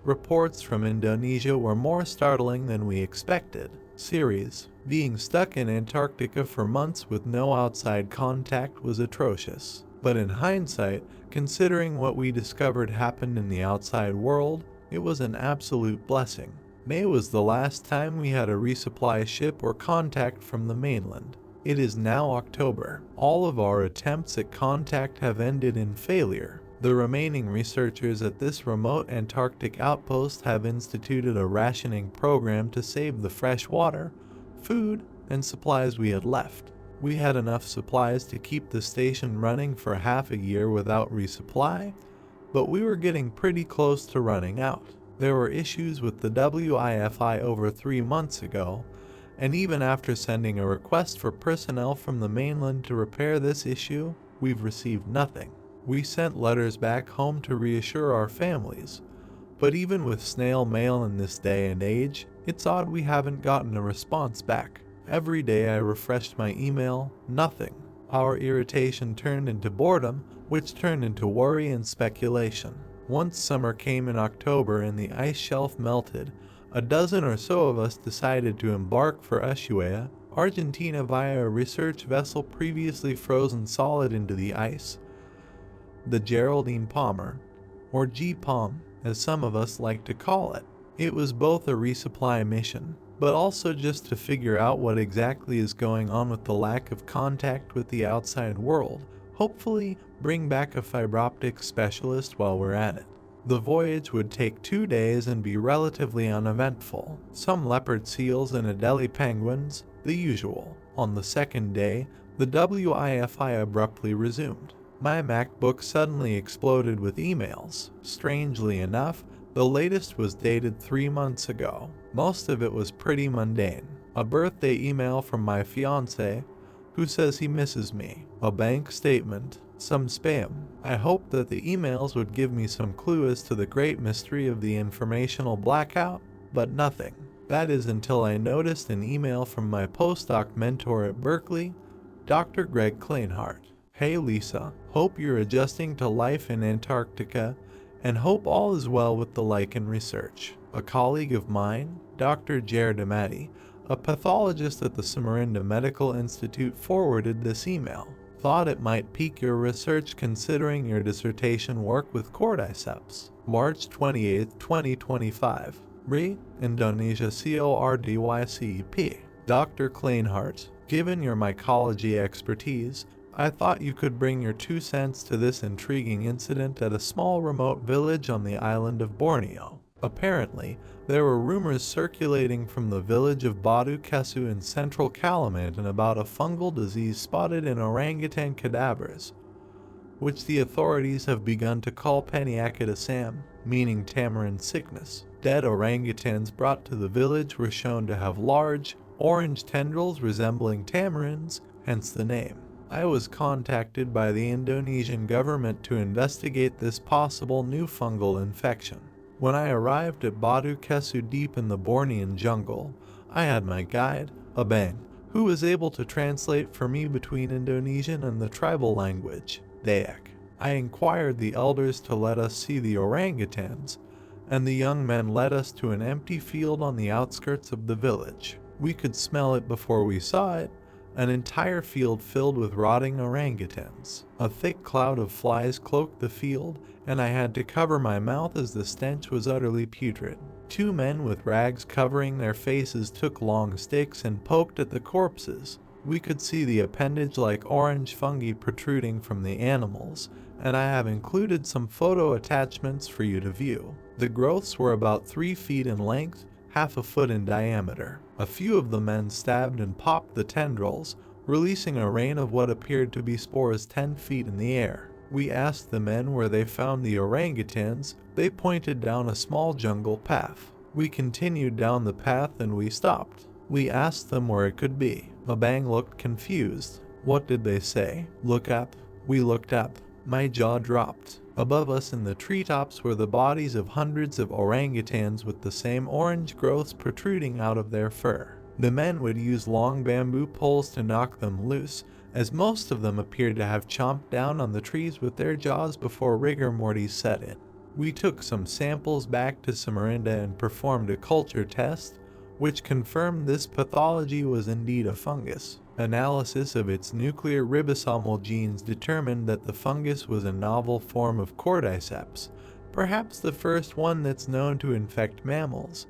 Reports from Indonesia were more startling than we expected. Series, being stuck in Antarctica for months with no outside contact was atrocious. But in hindsight, considering what we discovered happened in the outside world, it was an absolute blessing. May was the last time we had a resupply ship or contact from the mainland. It is now October. All of our attempts at contact have ended in failure. The remaining researchers at this remote Antarctic outpost have instituted a rationing program to save the fresh water, food, and supplies we had left. We had enough supplies to keep the station running for half a year without resupply, but we were getting pretty close to running out. There were issues with the Wi-Fi over 3 months ago, and even after sending a request for personnel from the mainland to repair this issue, we've received nothing. We sent letters back home to reassure our families, but even with snail mail in this day and age, it's odd we haven't gotten a response back. Every day I refreshed my email, nothing. Our irritation turned into boredom, which turned into worry and speculation. Once summer came in October and the ice shelf melted, a dozen or so of us decided to embark for Ushuaia, Argentina via a research vessel previously frozen solid into the ice, the Geraldine Palmer, or G-Palm, as some of us like to call it. It was both a resupply mission, but also just to figure out what exactly is going on with the lack of contact with the outside world, hopefully bring back a fiber optics specialist while we're at it. The voyage would take 2 days and be relatively uneventful. Some leopard seals and Adelie penguins, the usual. On the second day, the Wi-Fi abruptly resumed. My MacBook suddenly exploded with emails. Strangely enough, the latest was dated 3 months ago. Most of it was pretty mundane. A birthday email from my fiancé, who says he misses me. A bank statement. Some spam. I hoped that the emails would give me some clue as to the great mystery of the informational blackout, but nothing. That is until I noticed an email from my postdoc mentor at Berkeley, Dr. Greg Kleinhardt. Hey Lisa, hope you're adjusting to life in Antarctica, and hope all is well with the lichen research. A colleague of mine, Dr. Jared Amati, a pathologist at the Samarinda Medical Institute, forwarded this email. Thought it might pique your research considering your dissertation work with cordyceps. March 28, 2025. Re, Indonesia CORDYCEP. Dr. Kleinhardt, given your mycology expertise, I thought you could bring your 2 cents to this intriguing incident at a small remote village on the island of Borneo. Apparently, there were rumors circulating from the village of Batu Kesu in central Kalimantan about a fungal disease spotted in orangutan cadavers, which the authorities have begun to call penyakit asam, meaning tamarind sickness. Dead orangutans brought to the village were shown to have large, orange tendrils resembling tamarinds, hence the name. I was contacted by the Indonesian government to investigate this possible new fungal infection. When I arrived at Batu Kesu deep in the Bornean jungle, I had my guide, Abang, who was able to translate for me between Indonesian and the tribal language, Dayak. I inquired the elders to let us see the orangutans, and the young men led us to an empty field on the outskirts of the village. We could smell it before we saw it, an entire field filled with rotting orangutans. A thick cloud of flies cloaked the field, and I had to cover my mouth as the stench was utterly putrid. 2 men with rags covering their faces took long sticks and poked at the corpses. We could see the appendage-like orange fungi protruding from the animals, and I have included some photo attachments for you to view. The growths were about 3 feet in length, half a foot in diameter. A few of the men stabbed and popped the tendrils, releasing a rain of what appeared to be spores 10 feet in the air. We asked the men where they found the orangutans. They pointed down a small jungle path. We continued down the path and we stopped. We asked them where it could be. Abang looked confused. What did they say? Look up. We looked up. My jaw dropped. Above us in the treetops were the bodies of hundreds of orangutans with the same orange growths protruding out of their fur. The men would use long bamboo poles to knock them loose, as most of them appeared to have chomped down on the trees with their jaws before rigor mortis set in. We took some samples back to Samarinda and performed a culture test, which confirmed this pathology was indeed a fungus. Analysis of its nuclear ribosomal genes determined that the fungus was a novel form of cordyceps, perhaps the first one that's known to infect mammals,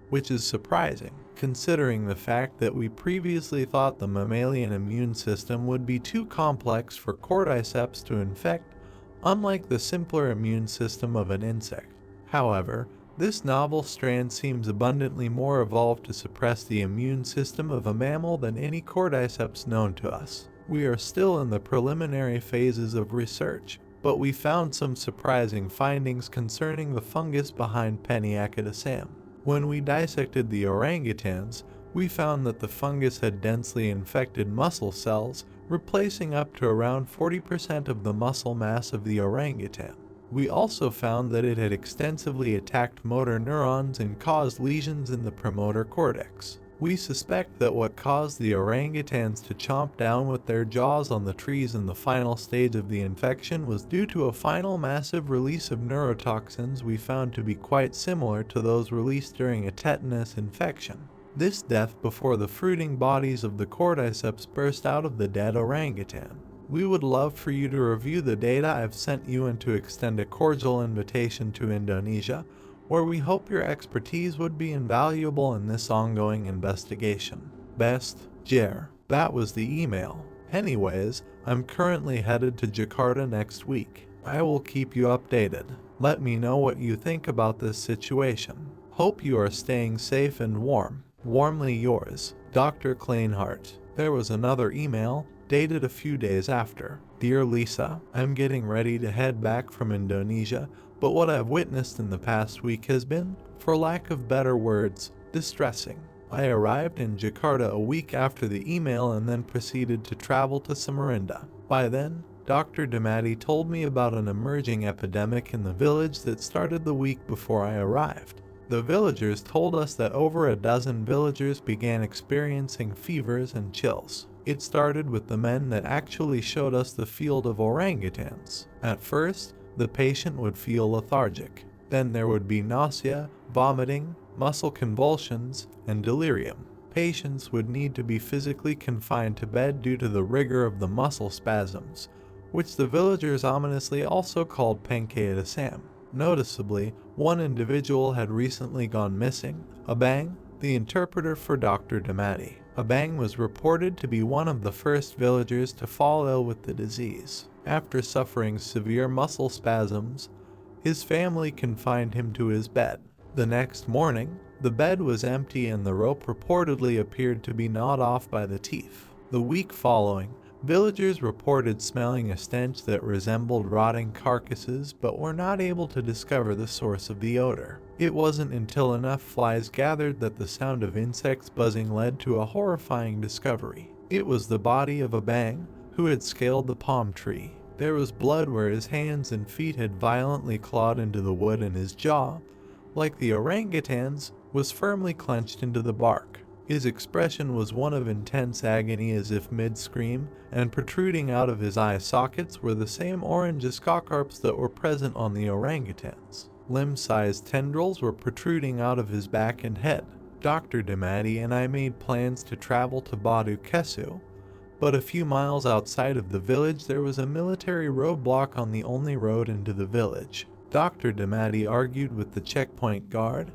which is surprising, considering the fact that we previously thought the mammalian immune system would be too complex for cordyceps to infect, unlike the simpler immune system of an insect. However, this novel strand seems abundantly more evolved to suppress the immune system of a mammal than any cordyceps known to us. We are still in the preliminary phases of research, but we found some surprising findings concerning the fungus behind Peniacatisam. When we dissected the orangutans, we found that the fungus had densely infected muscle cells, replacing up to around 40% of the muscle mass of the orangutan. We also found that it had extensively attacked motor neurons and caused lesions in the premotor cortex. We suspect that what caused the orangutans to chomp down with their jaws on the trees in the final stage of the infection was due to a final massive release of neurotoxins we found to be quite similar to those released during a tetanus infection. This death before the fruiting bodies of the cordyceps burst out of the dead orangutan. We would love for you to review the data I've sent you and to extend a cordial invitation to Indonesia, where we hope your expertise would be invaluable in this ongoing investigation. Best, Jer. That was the email. Anyways, I'm currently headed to Jakarta next week. I will keep you updated. Let me know what you think about this situation. Hope you are staying safe and warm. Warmly yours, Dr. Kleinhardt. There was another email, dated a few days after. Dear Lisa, I'm getting ready to head back from Indonesia, but what I've witnessed in the past week has been, for lack of better words, distressing. I arrived in Jakarta a week after the email and then proceeded to travel to Samarinda. By then, Dr. Damati told me about an emerging epidemic in the village that started the week before I arrived. The villagers told us that over a dozen villagers began experiencing fevers and chills. It started with the men that actually showed us the field of orangutans. At first, the patient would feel lethargic. Then there would be nausea, vomiting, muscle convulsions, and delirium. Patients would need to be physically confined to bed due to the rigor of the muscle spasms, which the villagers ominously also called pancreatism. Noticeably, one individual had recently gone missing, Abang, the interpreter for Dr. Damati. Abang was reported to be one of the first villagers to fall ill with the disease. After suffering severe muscle spasms, his family confined him to his bed. The next morning, the bed was empty and the rope reportedly appeared to be gnawed off by the teeth. The week following, villagers reported smelling a stench that resembled rotting carcasses but were not able to discover the source of the odor. It wasn't until enough flies gathered that the sound of insects buzzing led to a horrifying discovery. It was the body of Abang, who had scaled the palm tree. There was blood where his hands and feet had violently clawed into the wood, and his jaw, like the orangutan's, was firmly clenched into the bark. His expression was one of intense agony, as if mid-scream, and protruding out of his eye sockets were the same orange scocarps that were present on the orangutans. Limb-sized tendrils were protruding out of his back and head. Dr. Damati and I made plans to travel to Batu Kesu, but a few miles outside of the village there was a military roadblock on the only road into the village. Dr. Damati argued with the checkpoint guard,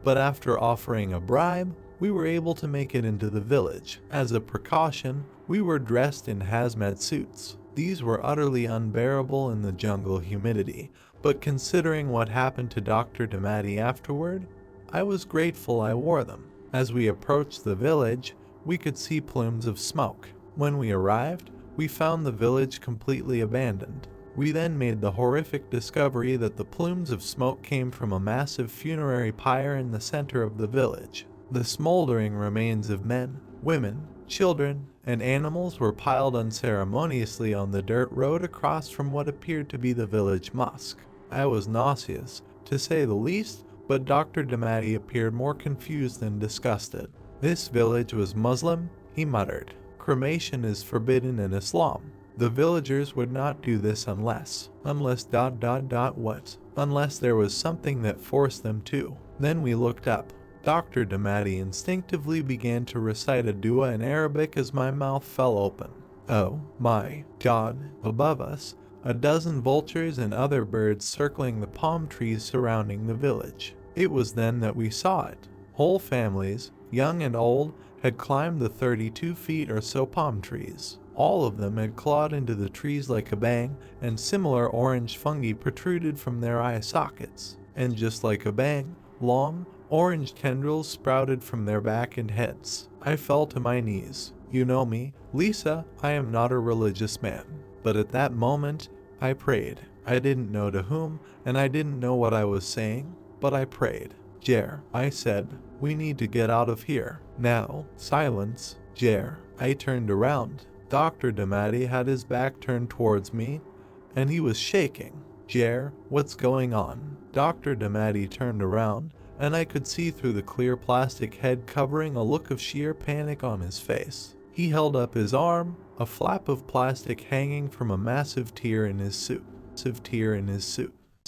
but after offering a bribe, we were able to make it into the village. As a precaution, we were dressed in hazmat suits. These were utterly unbearable in the jungle humidity, but considering what happened to Dr. Damati afterward, I was grateful I wore them. As we approached the village, we could see plumes of smoke. When we arrived, we found the village completely abandoned. We then made the horrific discovery that the plumes of smoke came from a massive funerary pyre in the center of the village. The smoldering remains of men, women, children, and animals were piled unceremoniously on the dirt road across from what appeared to be the village mosque. I was nauseous, to say the least, but Dr. Damati appeared more confused than disgusted. This village was Muslim, he muttered. Cremation is forbidden in Islam. The villagers would not do this unless what? unless there was something that forced them to. Then we looked up. Dr. Damati instinctively began to recite a dua in Arabic as my mouth fell open. Oh my God! Above us, a dozen vultures and other birds circling the palm trees surrounding the village. It was then that we saw it. Whole families, young and old, had climbed the 32 feet or so palm trees. All of them had clawed into the trees like a bang, and similar orange fungi protruded from their eye sockets. And just like a bang, long, orange tendrils sprouted from their back and heads. I fell to my knees. You know me, Lisa, I am not a religious man. But at that moment, I prayed. I didn't know to whom, and I didn't know what I was saying, but I prayed. Jer, I said, we need to get out of here. Now, silence. Jer, I turned around. Dr. Damati had his back turned towards me, and he was shaking. Jer, what's going on? Dr. Damati turned around, and I could see through the clear plastic head covering a look of sheer panic on his face. He held up his arm, a flap of plastic hanging from a massive tear in his suit.